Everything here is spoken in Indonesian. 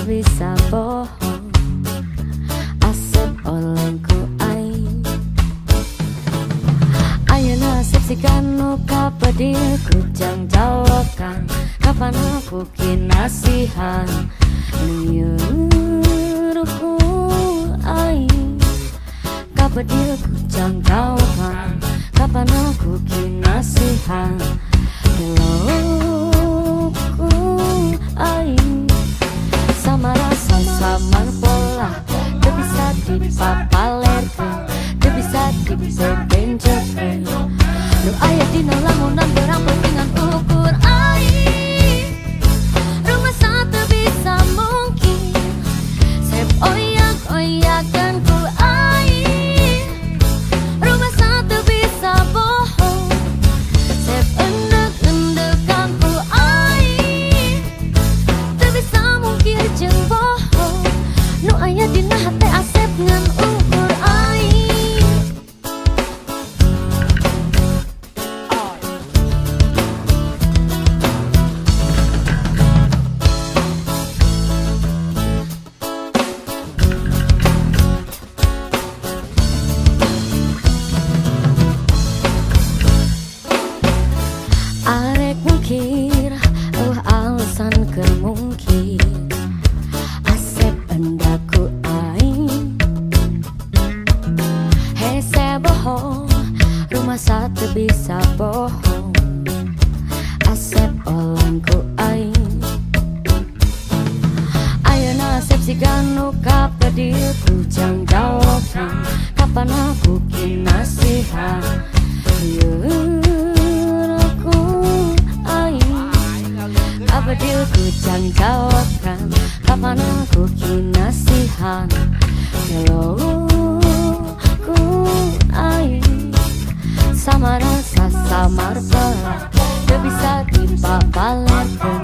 bisa bohong, asep olengku aing. Ayeuna sepsikan nuka pedilku jang jawakan, kapan aku kinasihan liuruku aing. Kapedilku jang jawakan, kapan aku kinasihan geloku aing. Sama rasa sama pola, teu bisa dipapalerkeun, teu bisa dibebenjekeun. Nu aya dina lamunan berang pentingan ukur aing. Rumasa teu bisa mungkin, sep oyak-oyakeun ku aing. Rumasa teu bisa bohong, sep endek-endekan ku aing. Teu bisa mungkin jeung bohong, nu aya dina hate asep ngan ukur aing. Arek mungkir, alasan kemungkin asep endaku aing. Hese bohong, rumah satu bisa bohong, asep olengku aing. Ayeuna asep sigan nu kapedilku jang jawaban, kapan aku kinasihan liuruku aing. Kapedilku jang jawaban, kapan aku kinasihan geloku aing. Sama rasa samar pola, teu bisa dipapalerkeun,